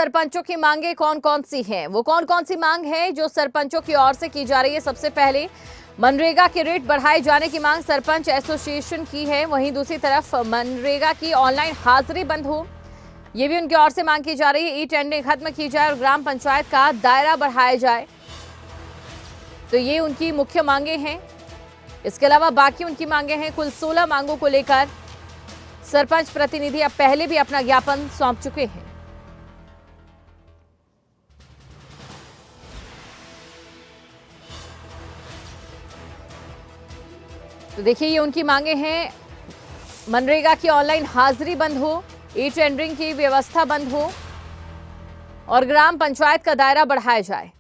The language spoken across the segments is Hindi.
सरपंचों की मांगे कौन कौन सी हैं? वो कौन कौन सी मांग है जो सरपंचों की ओर से की जा रही है? सबसे पहले मनरेगा के रेट बढ़ाए जाने की मांग सरपंच एसोसिएशन की है। वहीं दूसरी तरफ मनरेगा की ऑनलाइन हाजिरी बंद हो, ये भी उनकी ओर से मांग की जा रही है। ई टेंडरिंग खत्म की जाए और ग्राम पंचायत का दायरा बढ़ाया जाए, तो ये उनकी मुख्य मांगे हैं। इसके अलावा बाकी उनकी मांगे हैं। कुल 16 मांगों को लेकर सरपंच प्रतिनिधि अब पहले भी अपना ज्ञापन सौंप चुके हैं। तो देखिए, ये उनकी मांगे हैं। मनरेगा की ऑनलाइन हाजिरी बंद हो, ई टेंडरिंग की व्यवस्था बंद हो और ग्राम पंचायत का दायरा बढ़ाया जाए।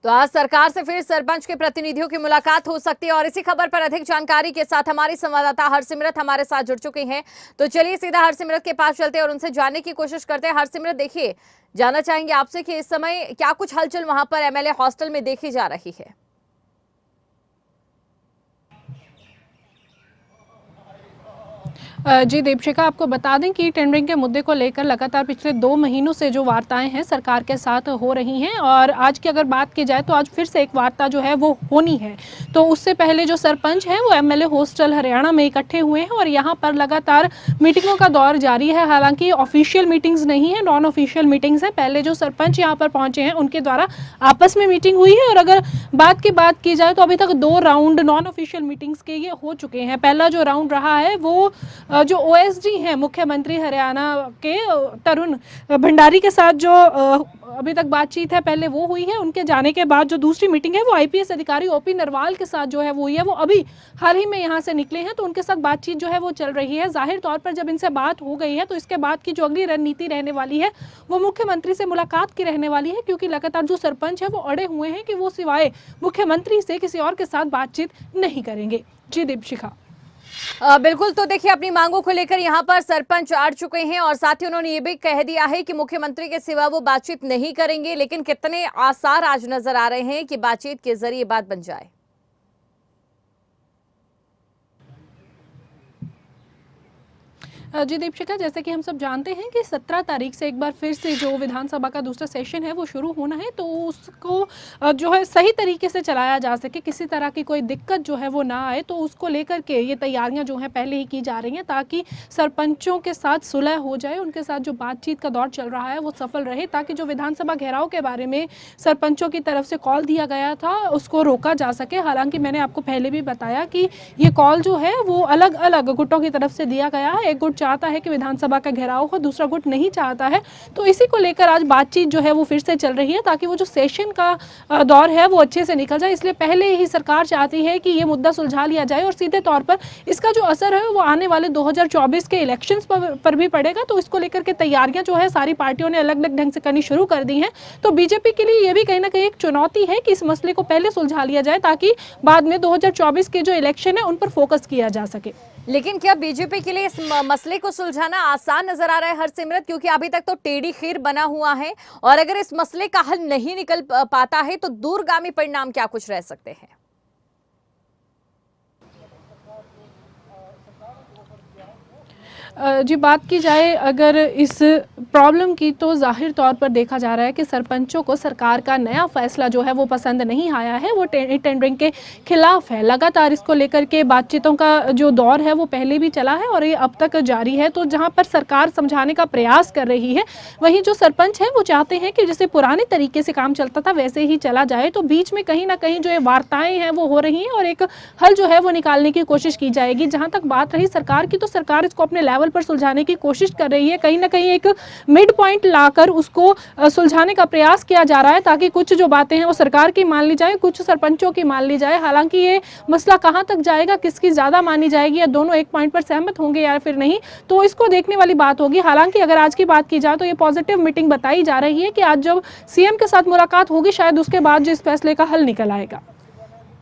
तो आज सरकार से फिर सरपंच के प्रतिनिधियों की मुलाकात हो सकती है और इसी खबर पर अधिक जानकारी के साथ हमारी संवाददाता हरसिमरत हमारे साथ जुड़ चुकी हैं। तो चलिए सीधा हरसिमरत के पास चलते हैं और उनसे जानने की कोशिश करते हैं। हरसिमरत, देखिए, जानना चाहेंगे आपसे कि इस समय क्या कुछ हलचल वहां पर एमएलए हॉस्टल में देखी जा रही है? जी दीपशिखा, आपको बता दें कि टेंडरिंग के मुद्दे को लेकर लगातार पिछले 2 महीनों से जो वार्ताएं हैं सरकार के साथ हो रही हैं और आज की अगर बात की जाए तो आज फिर से एक वार्ता जो है वो होनी है। तो उससे पहले जो सरपंच हैं वो एमएलए हॉस्टल हरियाणा में इकट्ठे हुए हैं और यहाँ पर लगातार मीटिंगों का दौर जारी है। हालांकि ऑफिशियल मीटिंग्स नहीं है, नॉन ऑफिशियल मीटिंग्स हैं। पहले जो सरपंच यहाँ पर पहुंचे हैं उनके द्वारा आपस में मीटिंग हुई है और अगर बात की जाए तो अभी तक 2 राउंड नॉन ऑफिशियल मीटिंग्स के ये हो चुके हैं। पहला जो राउंड रहा है वो जो ओएसडी हैं मुख्यमंत्री हरियाणा के तरुण भंडारी के साथ जो अभी तक बातचीत है पहले वो हुई है। उनके जाने के बाद जो दूसरी मीटिंग है वो आईपीएस अधिकारी ओपी नरवाल के साथ जो है वो हुई है। वो अभी हाल ही में यहाँ से निकले हैं तो उनके साथ बातचीत जो है वो चल रही है। जाहिर तौर पर जब इनसे बात हो गई है तो इसके बाद की जो अगली रणनीति रहने वाली है वो मुख्यमंत्री से मुलाकात की रहने वाली है, क्योंकि लगातार जो सरपंच है वो अड़े हुए हैं कि वो सिवाय मुख्यमंत्री से किसी और के साथ बातचीत नहीं करेंगे। जी दीपशिखा। बिल्कुल। तो देखिए, अपनी मांगों को लेकर यहाँ पर सरपंच अड़ चुके हैं और साथ ही उन्होंने ये भी कह दिया है कि मुख्यमंत्री के सिवा वो बातचीत नहीं करेंगे। लेकिन कितने आसार आज नजर आ रहे हैं कि बातचीत के जरिए बात बन जाए? जी दीपशिखा, जैसे कि हम सब जानते हैं कि 17 तारीख से एक बार फिर से जो विधानसभा का दूसरा सेशन है वो शुरू होना है, तो उसको जो है सही तरीके से चलाया जा सके, किसी तरह की कोई दिक्कत जो है वो ना आए, तो उसको लेकर के ये तैयारियां जो हैं पहले ही की जा रही हैं ताकि सरपंचों के साथ सुलह हो जाए, उनके साथ जो बातचीत का दौर चल रहा है वो सफल रहे, ताकि जो विधानसभा घेराव के बारे में सरपंचों की तरफ से कॉल दिया गया था उसको रोका जा सके। हालांकि मैंने आपको पहले भी बताया कि ये कॉल जो है वो अलग अलग गुटों की तरफ से दिया गया है। एक गुट चाहता है कि विधानसभा का घेराव हो, दूसरा गुट नहीं चाहता है। तो इसी को लेकर आज बातचीत जो है वो फिर से चल रही है ताकि वो जो सेशन का दौर है वो अच्छे से निकल जाए। इसलिए पहले ही सरकार चाहती है कि ये मुद्दा सुलझा लिया जाए और सीधे तौर पर इसका जो असर है वो आने वाले 2024 के इलेक्शंस पर भी पड़ेगा। तो इसको लेकर के तैयारियां जो है सारी पार्टियों ने अलग अलग ढंग से करनी शुरू कर दी हैं। तो बीजेपी के लिए ये भी कहीं ना कहीं एक चुनौती है कि इस मसले को पहले सुलझा लिया जाए ताकि बाद में 2024 के जो इलेक्शन है उन पर फोकस किया जा सके। लेकिन क्या बीजेपी के लिए इस मसले को सुलझाना आसान नजर आ रहा है हरसिमरत? क्योंकि अभी तक तो टेढ़ी खीर बना हुआ है और अगर इस मसले का हल नहीं निकल पाता है तो दूरगामी परिणाम क्या कुछ रह सकते हैं? जी बात की जाए अगर इस प्रॉब्लम की तो जाहिर तौर पर देखा जा रहा है कि सरपंचों को सरकार का नया फैसला जो है वो पसंद नहीं आया है, वो टेंडरिंग के खिलाफ है। लगातार इसको लेकर के बातचीतों का जो दौर है वो पहले भी चला है और ये अब तक जारी है। तो जहां पर सरकार समझाने का प्रयास कर रही है, वहीं जो सरपंच है वो चाहते हैं कि जैसे पुराने तरीके से काम चलता था वैसे ही चला जाए। तो बीच में कहीं ना कहीं जो ये वार्ताएं हैं वो हो रही हैं और एक हल जो है वो निकालने की कोशिश की जाएगी। जहां तक बात रही सरकार की, तो सरकार इसको अपने लेवल पर सुलझाने की कोशिश कर रही है। कहीं ना कहीं एक मिड पॉइंट लाकर उसको सुलझाने का प्रयास किया जा रहा है ताकि कुछ जो बातें हैं वो सरकार की मान ली जाए, कुछ सरपंचों की मान ली जाए। हालांकि ये मसला कहां तक जाएगा, किसकी ज्यादा मानी जाएगी या दोनों एक पॉइंट पर सहमत होंगे या फिर नहीं, तो इसको देखने वाली बात होगी। हालांकि अगर आज की बात की जाए तो ये पॉजिटिव मीटिंग बताई जा रही है कि आज जब सीएम के साथ मुलाकात होगी शायद उसके बाद जो इस फैसले का हल निकल आएगा।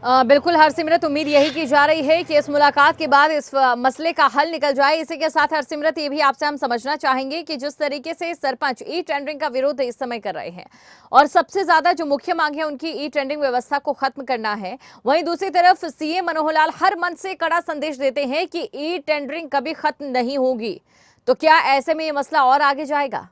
बिल्कुल हरसिमरत, उम्मीद यही की जा रही है कि इस मुलाकात के बाद इस मसले का हल निकल जाए। इसी के साथ हरसिमरत, ये भी आपसे हम समझना चाहेंगे कि जिस तरीके से सरपंच ई टेंडरिंग का विरोध इस समय कर रहे हैं और सबसे ज्यादा जो मुख्य मांग है उनकी ई टेंडरिंग व्यवस्था को खत्म करना है, वहीं दूसरी तरफ सीएम मनोहर लाल हर मंच से कड़ा संदेश देते हैं कि ई टेंडरिंग कभी खत्म नहीं होगी। तो क्या ऐसे में ये मसला और आगे जाएगा?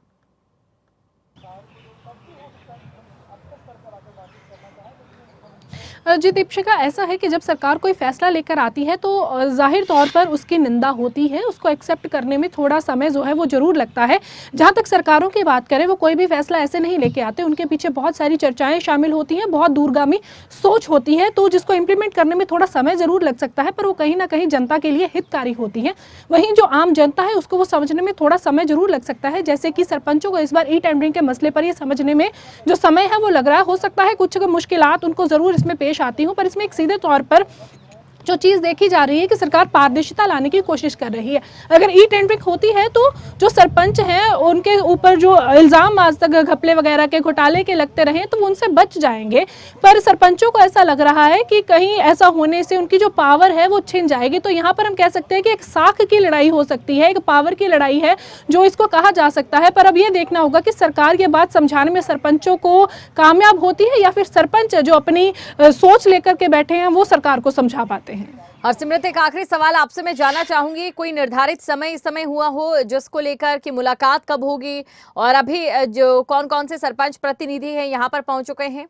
जी दीपशिका, ऐसा है कि जब सरकार कोई फैसला लेकर आती है तो जाहिर तौर पर उसकी निंदा होती है, उसको एक्सेप्ट करने में थोड़ा समय जो है वो ज़रूर लगता है। जहाँ तक सरकारों की बात करें, वो कोई भी फैसला ऐसे नहीं लेके आते, उनके पीछे बहुत सारी चर्चाएं शामिल होती हैं, बहुत दूरगामी सोच होती है, तो जिसको इम्प्लीमेंट करने में थोड़ा समय ज़रूर लग सकता है, पर वो कहीं ना कहीं जनता के लिए हितकारी होती है। वहीं जो आम जनता है उसको वो समझने में थोड़ा समय जरूर लग सकता है। जैसे कि सरपंचों को इस बार ई टेंडरिंग के मसले पर ये समझने में जो समय है वो लग रहा है, हो सकता है कुछ मुश्किलात उनको ज़रूर इसमें पेश आती हूं, पर इसमें एक सीधे तौर पर जो चीज़ देखी जा रही है कि सरकार पारदर्शिता लाने की कोशिश कर रही है। अगर ई टेंडरिंग होती है तो जो सरपंच हैं उनके ऊपर जो इल्ज़ाम आज तक घपले वगैरह के घोटाले के लगते रहे तो वो उनसे बच जाएंगे, पर सरपंचों को ऐसा लग रहा है कि कहीं ऐसा होने से उनकी जो पावर है वो छिन जाएगी। तो यहाँ पर हम कह सकते हैं कि एक साख की लड़ाई हो सकती है, एक पावर की लड़ाई है जो इसको कहा जा सकता है। पर अब ये देखना होगा कि सरकार ये बात समझाने में सरपंचों को कामयाब होती है या फिर सरपंच जो अपनी सोच लेकर के बैठे हैं वो सरकार को समझा पाते हैं। हरसिमरत, एक आखिरी सवाल आपसे मैं जानना चाहूंगी, कोई निर्धारित समय इस समय हुआ हो जिसको लेकर कि मुलाकात कब होगी और अभी जो कौन कौन से सरपंच प्रतिनिधि हैं यहाँ पर पहुंच चुके हैं?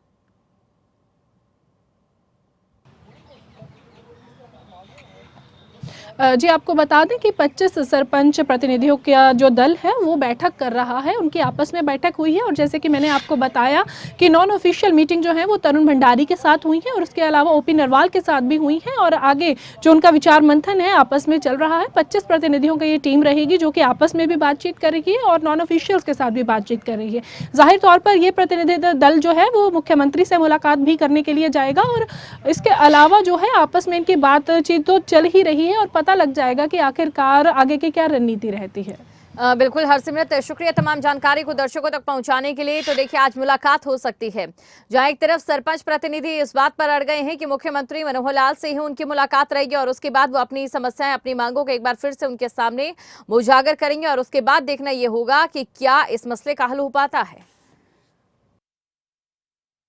जी आपको बता दें कि 25 सरपंच प्रतिनिधियों का जो दल है वो बैठक कर रहा है, उनकी आपस में बैठक हुई है। और जैसे कि मैंने आपको बताया कि नॉन ऑफिशियल मीटिंग जो है वो तरुण भंडारी के साथ हुई है और उसके अलावा ओपी नरवाल के साथ भी हुई है और आगे जो उनका विचार मंथन है आपस में चल रहा है। 25 प्रतिनिधियों की ये टीम रहेगी जो कि आपस में भी बातचीत करेगी और नॉन ऑफिशियल्स के साथ भी बातचीत कर रही है। जाहिर तौर पर ये प्रतिनिधि दल जो है वो मुख्यमंत्री से मुलाकात भी करने के लिए जाएगा और इसके अलावा जो है आपस में इनकी बातचीत तो चल ही रही है और पता लग जाएगा कि आखिरकार आगे की क्या रणनीति रहती है। बिल्कुल हरसिमरत, शुक्रिया तमाम जानकारी को दर्शकों तक पहुंचाने के लिए। तो देखिए, आज मुलाकात हो सकती है जहां एक तरफ सरपंच प्रतिनिधि इस बात पर अड़ गए हैं कि मुख्यमंत्री मनोहर लाल से ही उनकी मुलाकात रहेगी और उसके बाद वो अपनी समस्याएं, अपनी मांगों को एक बार फिर से उनके सामने उजागर करेंगे और उसके बाद देखना यह होगा कि क्या इस मसले का हल हो पाता है।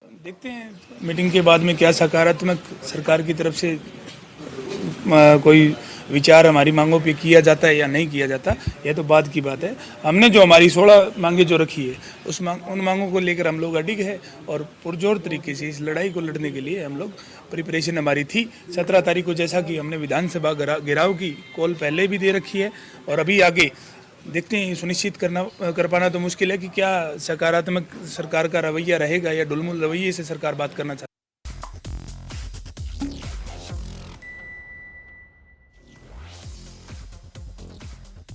देखते हैं मीटिंग के बाद में क्या सकारात्मक सरकार की तरफ से कोई विचार हमारी मांगों पे किया जाता है या नहीं किया जाता, यह तो बाद की बात है। हमने जो हमारी 16 मांगे जो रखी है उन मांगों को लेकर हम लोग अडिग है और पुरजोर तरीके से इस लड़ाई को लड़ने के लिए हम लोग प्रिपरेशन हमारी थी। 17 तारीख को जैसा कि हमने विधानसभा घेराव की कॉल पहले भी दे रखी है और अभी आगे देखते हैं। सुनिश्चित कर पाना तो मुश्किल है कि क्या सकारात्मक सरकार का रवैया रहेगा या ढुलमुल रवैये से सरकार बात करना चाहती है।